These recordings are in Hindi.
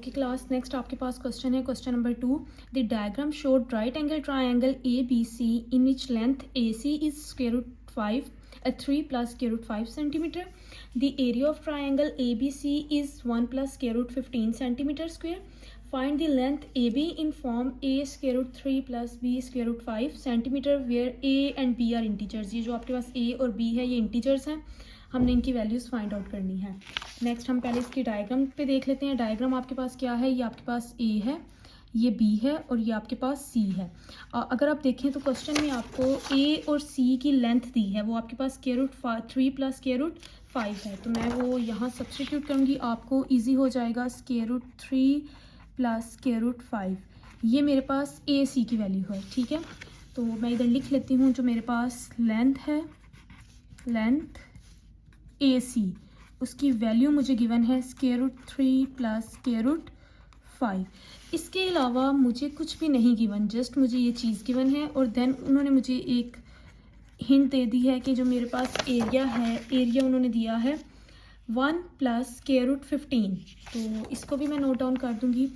की क्लास नेक्स्ट आपके पास क्वेश्चन है question number 2। The diagram showed right angle triangle A B C in which length A C is square root 5 3 plus square root 5 centimeter. The area of triangle ABC is 1 plus square root 15 centimeter square. Find the length AB in form a square root 3 plus b square root 5 centimeter where a and b are integers. ये जो आपके पास a और b है ये integers हैं, हमने इनकी वैल्यूज़ फाइंड आउट करनी है। नेक्स्ट हम पहले इसकी डायग्राम पे देख लेते हैं। डायग्राम आपके पास क्या है, ये आपके पास ए है, ये बी है और ये आपके पास सी है। अगर आप देखें तो क्वेश्चन में आपको ए और सी की लेंथ दी है, वो आपके पास square root 3 plus square root 5 है, तो मैं वो यहाँ सब्सटीट्यूट करूँगी, आपको ईजी हो जाएगा। Square root 3 plus square root 5 ये मेरे पास ए सी की वैल्यू है, ठीक है। तो मैं इधर लिख लेती हूँ जो मेरे पास लेंथ है, लेंथ ए सी, उसकी वैल्यू मुझे गिवन है square root 3 plus square root 5। इसके अलावा मुझे कुछ भी नहीं गिवन, जस्ट मुझे ये चीज़ गिवन है और देन उन्होंने मुझे एक हिंट दे दी है कि जो मेरे पास एरिया है, एरिया उन्होंने दिया है 1 प्लस स्क्वायर रूट 15। तो इसको भी मैं नोट डाउन कर दूँगी,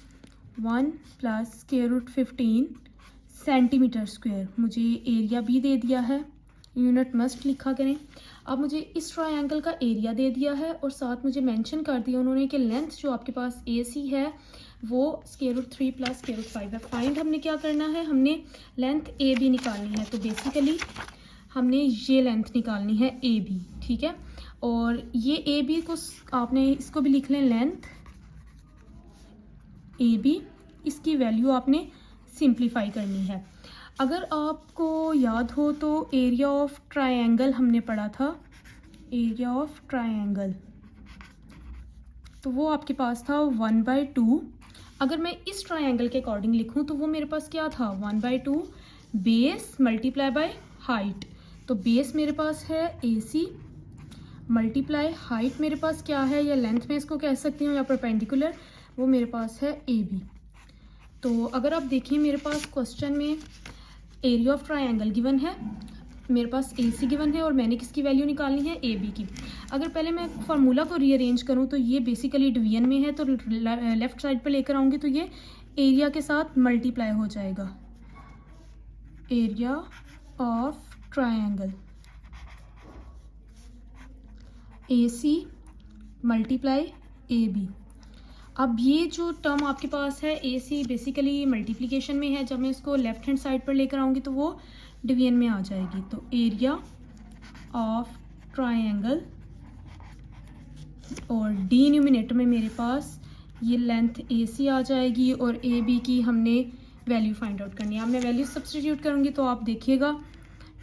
1 plus square root 15 centimetre square. मुझे एरिया भी दे दिया है, यूनिट मस्ट लिखा करें। अब मुझे इस ट्रायंगल का एरिया दे दिया है और साथ मुझे मेंशन कर दिया उन्होंने कि लेंथ जो आपके पास ए सी है वो square root 3 plus square root 5 है। फाइंड हमने क्या करना है, हमने लेंथ ए बी निकालनी है, तो बेसिकली हमने ये लेंथ निकालनी है ए बी, ठीक है। और ये ए बी को आपने इसको भी लिख लें, लेंथ ए बी, इसकी वैल्यू आपने सिंप्लीफाई करनी है। अगर आपको याद हो तो एरिया ऑफ ट्रायंगल हमने पढ़ा था, एरिया ऑफ ट्रायंगल, तो वो आपके पास था 1/2। अगर मैं इस ट्रायंगल के अकॉर्डिंग लिखूं तो वो मेरे पास क्या था, 1/2 बेस मल्टीप्लाई बाय हाइट। तो बेस मेरे पास है ए सी मल्टीप्लाई हाइट मेरे पास क्या है, या लेंथ में इसको कह सकती हूँ या परपेंडिकुलर, वो मेरे पास है ए बी। तो अगर आप देखिए मेरे पास क्वेश्चन में एरिया ऑफ ट्रायंगल गिवन है, मेरे पास ए सी गिवन है और मैंने किसकी वैल्यू निकालनी है, ए बी की। अगर पहले मैं फार्मूला को रीअरेंज करूँ तो ये बेसिकली डिवीजन में है, तो लेफ्ट साइड पर लेकर आऊँगी तो ये एरिया के साथ मल्टीप्लाई हो जाएगा, area of triangle A C multiply A B. अब ये जो टर्म आपके पास है ए सी बेसिकली मल्टीप्लिकेशन में है, जब मैं इसको लेफ्ट हैंड साइड पर लेकर आऊँगी तो वो डिवीजन में आ जाएगी। तो एरिया ऑफ ट्रायंगल और डिनोमिनेटर में मेरे पास ये लेंथ ए सी आ जाएगी और ए बी की हमने वैल्यू फाइंड आउट करनी है। अब मैं वैल्यू सब्सटीट्यूट करूँगी तो आप देखिएगा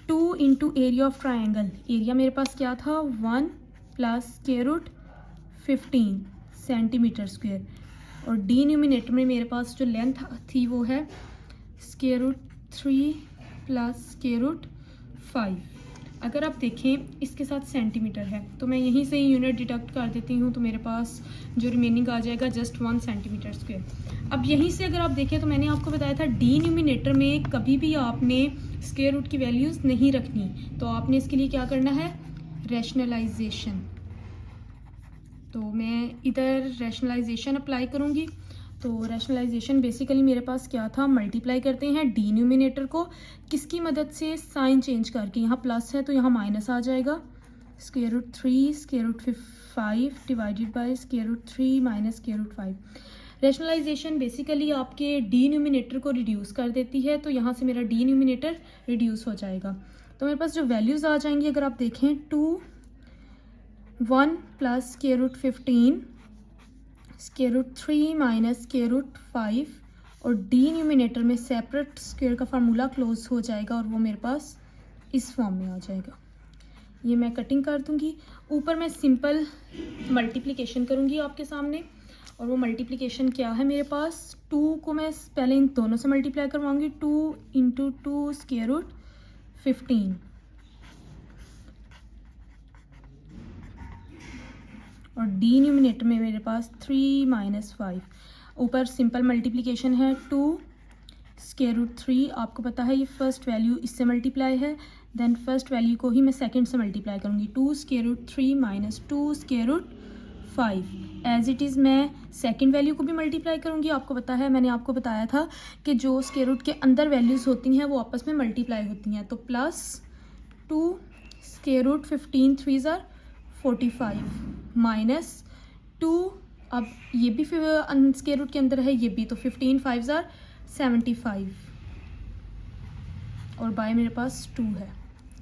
2 into area of triangle, area मेरे पास क्या था 1 plus square root 15 centimetre square, और डिनोमिनेटर में मेरे पास जो लेंथ थी वो है square root 3 plus square root 5। अगर आप देखें इसके साथ सेंटीमीटर है तो मैं यहीं से ही यूनिट डिडक्ट कर देती हूँ, तो मेरे पास जो रिमेनिंग आ जाएगा जस्ट 1 सेंटीमीटर स्क्वायर। अब यहीं से अगर आप देखें तो मैंने आपको बताया था डिनोमिनेटर में कभी भी आपने स्क्वायर रूट की वैल्यूज़ नहीं रखनी, तो आपने इसके लिए क्या करना है, रैशनलाइजेशन। तो मैं इधर रैशनलाइजेशन अप्लाई करूँगी। तो रैशनलाइजेशन बेसिकली मेरे पास क्या था, मल्टीप्लाई करते हैं डिनोमिनेटर को किसकी मदद से, साइन चेंज करके, यहाँ प्लस है तो यहाँ माइनस आ जाएगा, square root 3 square root 5 divided by square root 3 minus square root 5। Rationalization basically आपके डिनोमिनेटर को रिड्यूस कर देती है, तो यहाँ से मेरा डिनोमिनेटर रिड्यूस हो जाएगा। तो मेरे पास जो वैल्यूज़ आ जाएंगी अगर आप देखें 1 plus square root 15 square root 3 minus square root 5, और डिनोमिनेटर में सेपरेट स्क्वायर का फार्मूला क्लोज हो जाएगा और वो मेरे पास इस फॉर्म में आ जाएगा। ये मैं कटिंग कर दूंगी, ऊपर मैं सिंपल मल्टीप्लिकेशन करूंगी आपके सामने, और वो मल्टीप्लिकेशन क्या है मेरे पास, 2 को मैं पहले इन दोनों से मल्टीप्लाई करवाऊंगी, 2 इंटू 2 स्क्वायर रूट 15, और डिनोमिनेटर में मेरे पास 3 माइनस 5। ऊपर सिंपल मल्टीप्लिकेशन है, 2 स्क्वायर रूट 3, आपको पता है ये फर्स्ट वैल्यू इससे मल्टीप्लाई है, देन फर्स्ट वैल्यू को ही मैं सेकंड से मल्टीप्लाई करूँगी, 2 square root 3 minus 2 square root 5 as it is मैं सेकंड वैल्यू को भी मल्टीप्लाई करूँगी। आपको पता है, मैंने आपको बताया था कि जो स्क्वायर रूट के अंदर वैल्यूज़ होती हैं वो आपस में मल्टीप्लाई होती हैं। तो +2 स्क्वायर रूट 15 3 ज़ार 45 -2, अब ये भी स्क्वायर रूट के अंदर है, ये भी, तो 15 5 ज़ार 75 और बाय मेरे पास 2 है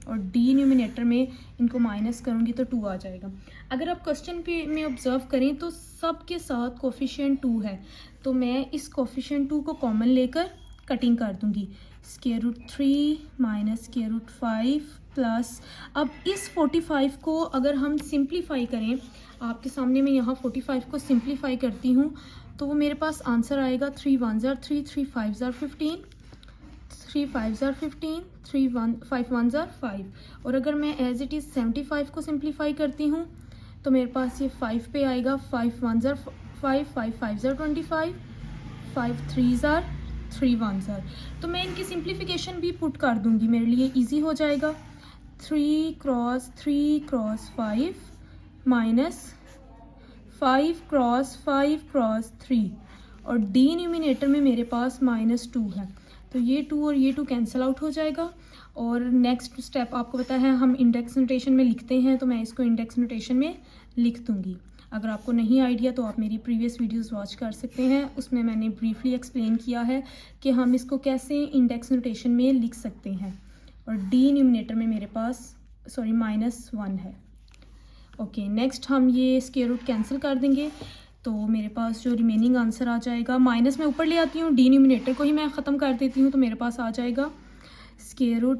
और डिनोमिनेटर में इनको माइनस करूँगी तो 2 आ जाएगा। अगर आप क्वेश्चन पे में ऑब्जर्व करें तो सब के साथ कोफिशिएंट 2 है, तो मैं इस कोफिशिएंट 2 को कॉमन लेकर कटिंग कर दूँगी। Square root 3 minus square root 5 प्लस, अब इस 45 को अगर हम सिंप्लीफाई करें, आपके सामने मैं यहाँ 45 को सिंप्लीफाई करती हूँ तो वो मेरे पास आंसर आएगा 3 1 ज़ार 3 3 5 ज़ार 15 3 5 ज़ार 15 3 1 5 1 ज़ार 5। और अगर मैं एज इट इज़ 75 को सिंप्लीफाई करती हूँ तो मेरे पास ये 5 पे आएगा, 5 1 ज़ार 5 5 5 ज़ार 25 5 3 ज़ार 3 1 ज़ार। तो मैं इनकी सिंप्लीफिकेशन भी पुट कर दूँगी, मेरे लिए ईजी हो जाएगा। 3 क्रॉस 5 माइनस 5 क्रॉस 3 और डिनोमिनेटर में मेरे पास -2 है, तो ये 2 और ये 2 कैंसिल आउट हो जाएगा। और नेक्स्ट स्टेप आपको पता है हम इंडेक्स नोटेशन में लिखते हैं, तो मैं इसको इंडेक्स नोटेशन में लिख दूँगी। अगर आपको नहीं आइडिया तो आप मेरी प्रीवियस वीडियोस वॉच कर सकते हैं, उसमें मैंने ब्रीफली एक्सप्लेन किया है कि हम इसको कैसे इंडेक्स नोटेशन में लिख सकते हैं। और डिनोमिनेटर में मेरे पास -1 है। ओके, नेक्स्ट हम ये स्क्वायर रूट कैंसिल कर देंगे तो मेरे पास जो रिमेनिंग आंसर आ जाएगा, माइनस में ऊपर ले आती हूँ, डिनोमिनेटर को ही मैं ख़त्म कर देती हूँ, तो मेरे पास आ जाएगा square root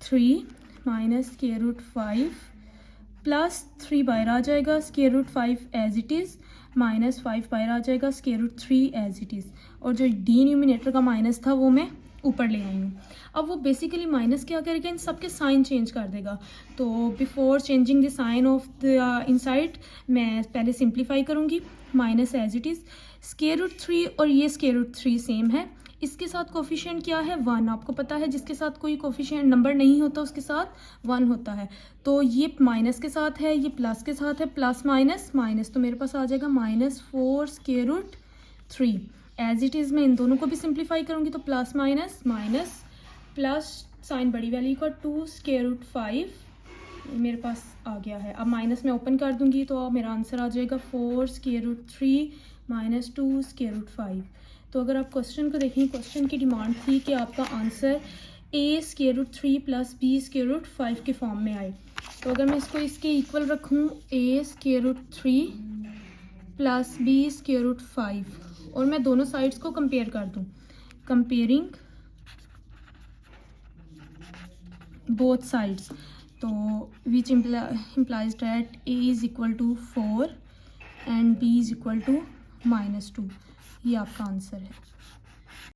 3 minus square root 5 प्लस 3 बाहर आ जाएगा, square root 5 as it is minus 5 बाहर आ जाएगा, square root 3 as it is. और जो डिनोमिनेटर का माइनस था वो मैं ऊपर ले आई हूँ। अब वो बेसिकली माइनस क्या करेगा, इन सब के साइन चेंज कर देगा। तो before changing the sign of the inside मैं पहले सिंप्लीफाई करूँगी। Minus as it is, square root 3 और ये स्क्वायर रूट 3 सेम है, इसके साथ कोफिशिएंट क्या है 1। आपको पता है जिसके साथ कोई कोफिशिएंट नंबर नहीं होता उसके साथ 1 होता है, तो ये माइनस के साथ है, ये प्लस के साथ है, प्लस माइनस माइनस, तो मेरे पास आ जाएगा -4 square root 3 as it is. मैं इन दोनों को भी सिंप्लीफाई करूँगी तो plus minus minus plus sign बड़ी वैल्यू का 2 स्क्वायर रूट 5 मेरे पास आ गया है। अब माइनस में ओपन कर दूँगी तो अब मेरा आंसर आ जाएगा 4 square root 3 minus 2 square root 5। तो अगर आप क्वेश्चन को देखें, क्वेश्चन की डिमांड थी कि आपका answer a square root 3 plus b square root 5 के फॉर्म में आए। तो अगर मैं इसको इसके इक्वल रखूँ, a square root 3 plus b square root 5, और मैं दोनों साइड्स को कंपेयर कर दूँ, कंपेयरिंग बोथ साइड्स, तो विच implies that a is equal to 4 and b is equal to -2, ये आपका आंसर है।